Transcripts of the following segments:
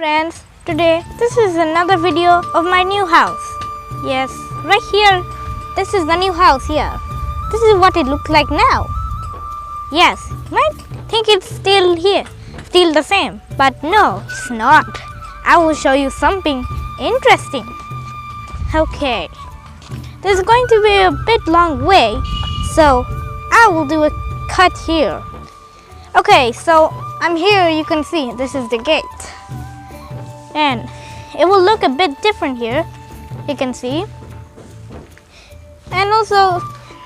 friends, today this is another video of my new house. Yes, right here, this is the new house here. This is what it looks like now. Yes, you might think it's still here, still the same, but no, it's not. I will show you something interesting. Okay, this is going to be a bit long way, so I will do a cut here. Okay, so I'm here, you can see this is the gate. And it will look a bit different here, you can see. And also,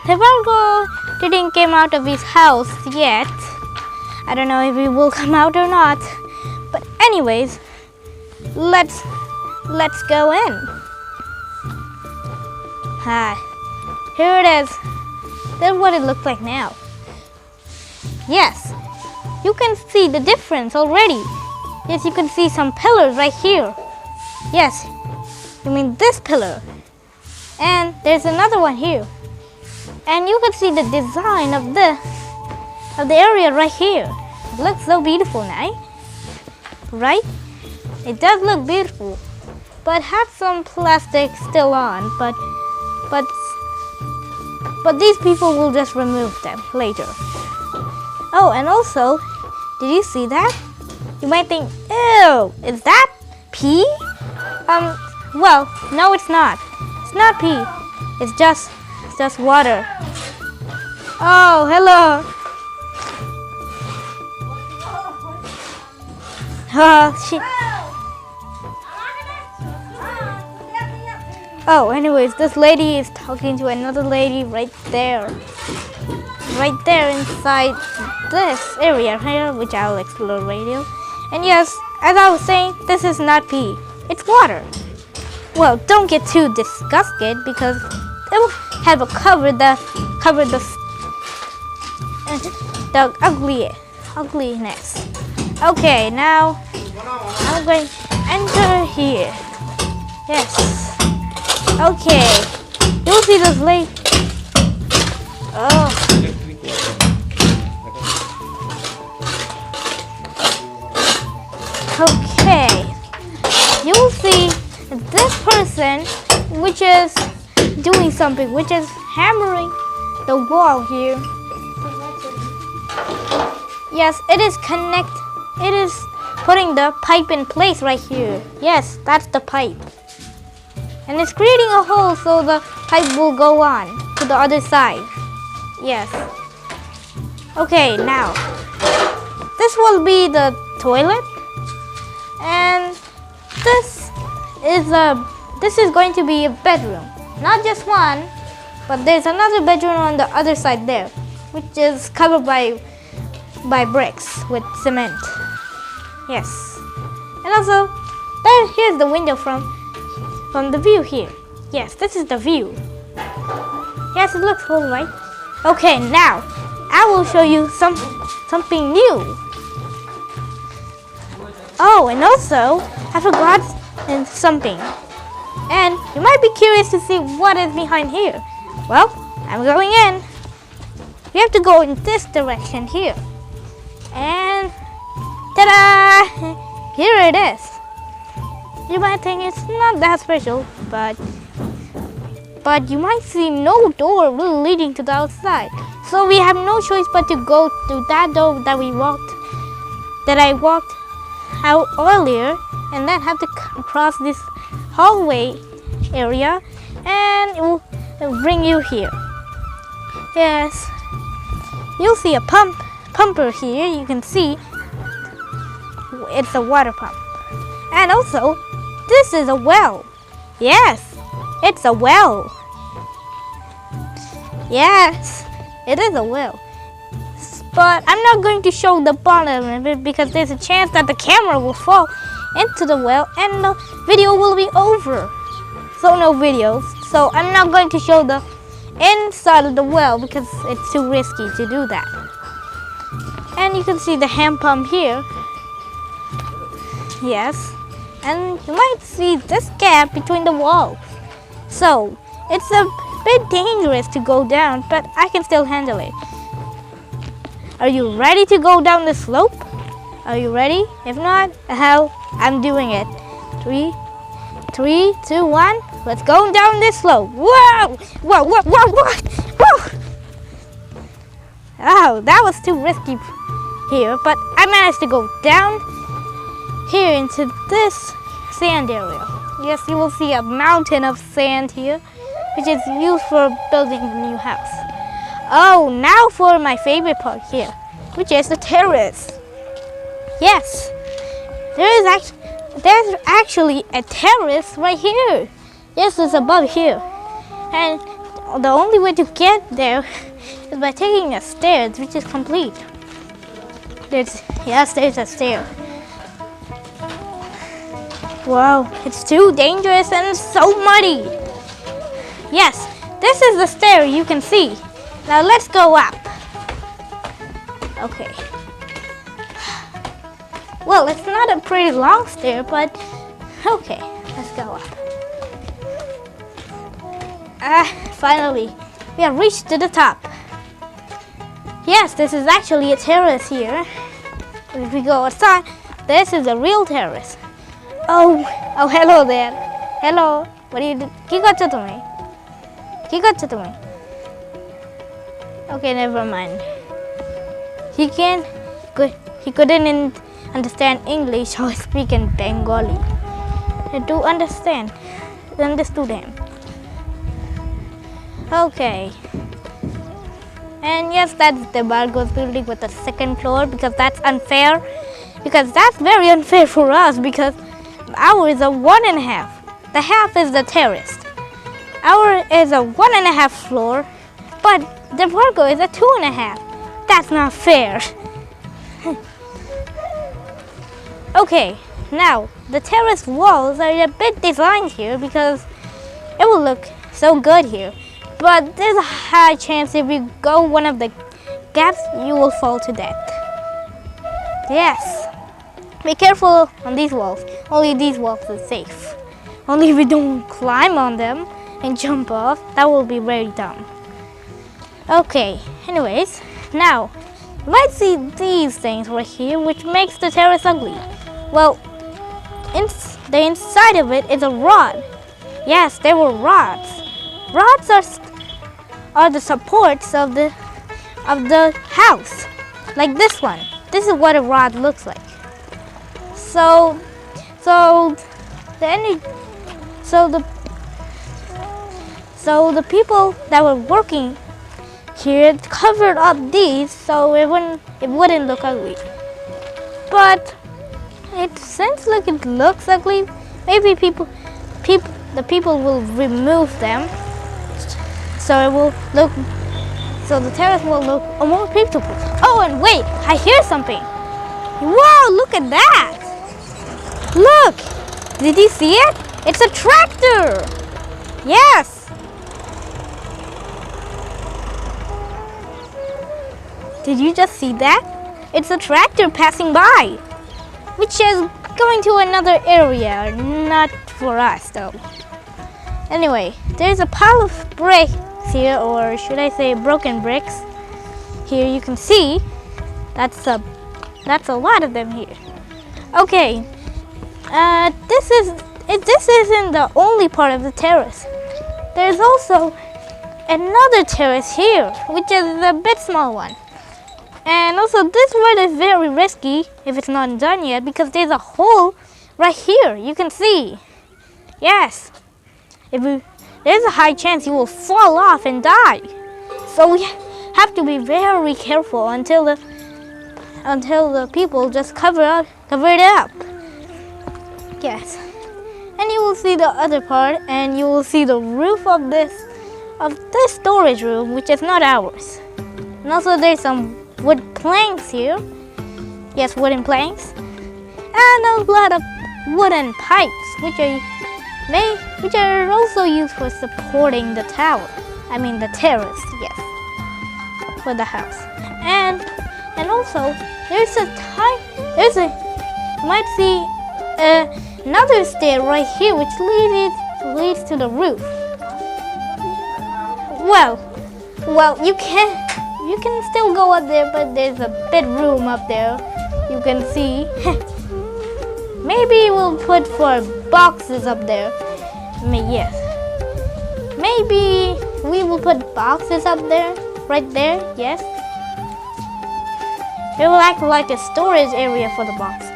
the Virgo didn't come out of his house yet. I don't know if he will come out or not. But anyways, let's go in. Hi, here it is. That's what it looks like now. Yes, you can see the difference already. Yes, you can see some pillars right here. Yes, you mean this pillar. And there's another one here. And you can see the design of the area right here. It looks so beautiful now, right? It does look beautiful, but have some plastic still on. But these people will just remove them later. Oh, and also, did you see that? You might think, ew, is that pee? Well, no, it's not. It's not pee. It's just water. Oh, hello. Oh, anyways, this lady is talking to another lady right there. Right there inside this area here, which I'll explore later. And yes, as I was saying, this is not pee. It's water. Well, don't get too disgusted because it will have a cover the ugliness. Okay, now I'm going to enter here. Yes. Okay. You'll see this lake. Oh. Okay. You'll see this person, which is doing something, which is hammering the wall here. Yes, it is It is putting the pipe in place right here. Yes, that's the pipe. And it's creating a hole so the pipe will go on to the other side. Yes. Okay, now this will be the toilet, and this is going to be a bedroom. Not just one, but there's another bedroom on the other side there, which is covered by bricks with cement. Yes. And also, here's the window from the view here. Yes, this is the view. Yes, it looks cool, right? Okay, now I will show you something new. Oh, and also I forgot something. And you might be curious to see what is behind here. Well, I'm going in. You have to go in this direction here. And ta-da! Here it is. You might think it's not that special, but you might see no door really leading to the outside. So we have no choice but to go to that door that I walked out earlier, and then have to cross this hallway area, and it will bring you here. Yes, you'll see a pumper here. You can see it's a water pump. And also, this is a well. Yes, it's a well. Yes, it is a well. But I'm not going to show the bottom of it because there's a chance that the camera will fall into the well and the video will be over. So no videos. So I'm not going to show the inside of the well because it's too risky to do that. And you can see the hand pump here. Yes. And you might see this gap between the walls. So it's a bit dangerous to go down, but I can still handle it. Are you ready to go down the slope? Are you ready? If not, I'm doing it. 3, 3, 2, 1. Let's go down this slope. Whoa! Whoa! Whoa! Whoa! Whoa! Whoa! Oh, that was too risky here, but I managed to go down here into this sand area. Yes, you will see a mountain of sand here, which is used for building the new house. Oh, now for my favorite part here, which is the terrace. Yes, there's actually a terrace right here. Yes, it's above here. And the only way to get there is by taking the stairs, which is complete. There's a stair. Wow, it's too dangerous and so muddy. Yes, this is the stair you can see. Now let's go up. Okay. Well, it's not a pretty long stair, but okay, let's go up. Finally, we have reached to the top. Yes, this is actually a terrace here. If we go outside, this is a real terrace. Oh, hello there. Hello. What do you do? Kikocha to me. Kikocha to me. Okay, never mind. He couldn't understand English, so I speak in Bengali. I do understood him. Okay. And yes, that's the Bargo's building with the second floor, because that's unfair. Because that's very unfair for us, because ours is a 1.5. The half is the terrace. Ours is a 1.5 floor, but the Bargo is a 2.5. That's not fair. Okay, now the terrace walls are a bit designed here because it will look so good here. But there's a high chance if you go one of the gaps, you will fall to death. Yes. Be careful on these walls. Only these walls are safe. Only if you don't climb on them and jump off, that will be very dumb. Okay, anyways, now let's see these things right here, which makes the terrace ugly. Well, the inside of it is a rod. Yes, they were rods. Rods are the supports of the house, like this one. This is what a rod looks like. So the people that were working here covered up these so it wouldn't look ugly. But since it looks ugly, maybe the people will remove them. So the terrace will look more beautiful. Oh, and wait, I hear something. Wow, look at that. Look, did you see it? It's a tractor. Yes. Did you just see that? It's a tractor passing by, which is going to another area, not for us though. Anyway, there's a pile of bricks here, or should I say broken bricks. Here you can see that's a lot of them here. Okay, this isn't the only part of the terrace. There's also another terrace here, which is a bit small one. And also this one is very risky if it's not done yet, because there's a hole right here. You can see. Yes. There's a high chance you will fall off and die. So we have to be very careful until the people just cover it up. Yes. And you will see the other part, and you will see the roof of this storage room, which is not ours. And also there's some wood planks here. Yes, wooden planks. And a lot of wooden pipes, which are also used for supporting the tower. I mean the terrace, yes, for the house. And also you might see another stair right here, which leads to the roof. Well, you can still go up there, but there's a bit room up there. You can see. maybe we'll put 4 boxes up there. Yes. Maybe we will put boxes up there, right there. Yes. It will act like a storage area for the boxes.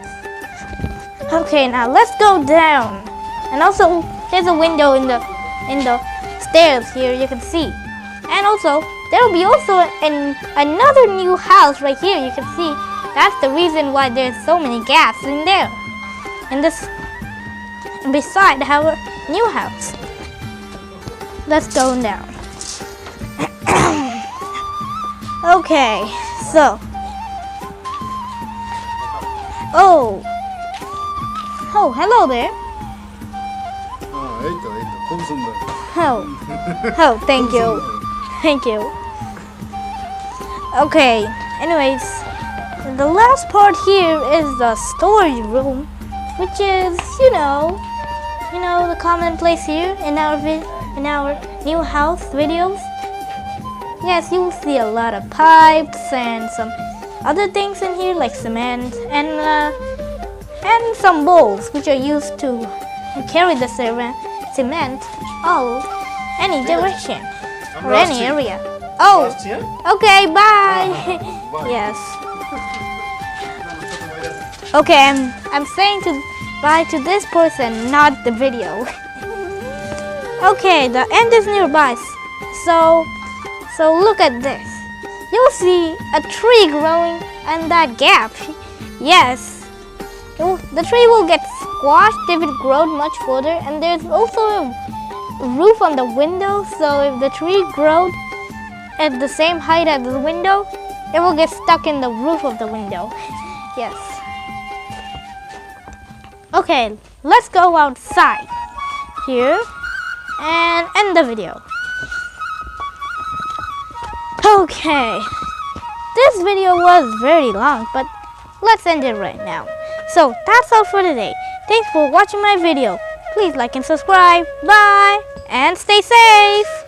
Okay, now let's go down. And also, there's a window in the stairs here. You can see. And also, there will be also another new house right here. You can see. That's the reason why there's so many gaps in there. And this beside our new house. Let's go down. Okay, so. Oh, hello there. Oh, thank you. Thank you. Okay, anyways, the last part here is the storage room, which is, you know, the commonplace here in our new house videos. Yes, you will see a lot of pipes and some other things in here like cement and some bowls which are used to carry the cement all any direction or any area. Oh, okay, bye. Yes. Okay, I'm saying bye to this person, not the video. Okay, the end is nearby. So look at this. You'll see a tree growing in that gap. Yes. The tree will get squashed if it grows much further, and there's also a roof on the window, so if the tree grows at the same height as the window, it will get stuck in the roof of the window. Yes. Okay, let's go outside here and end the video. Okay, this video was very long, but let's end it right now. So that's all for today. Thanks for watching my video. Please like and subscribe. Bye and stay safe.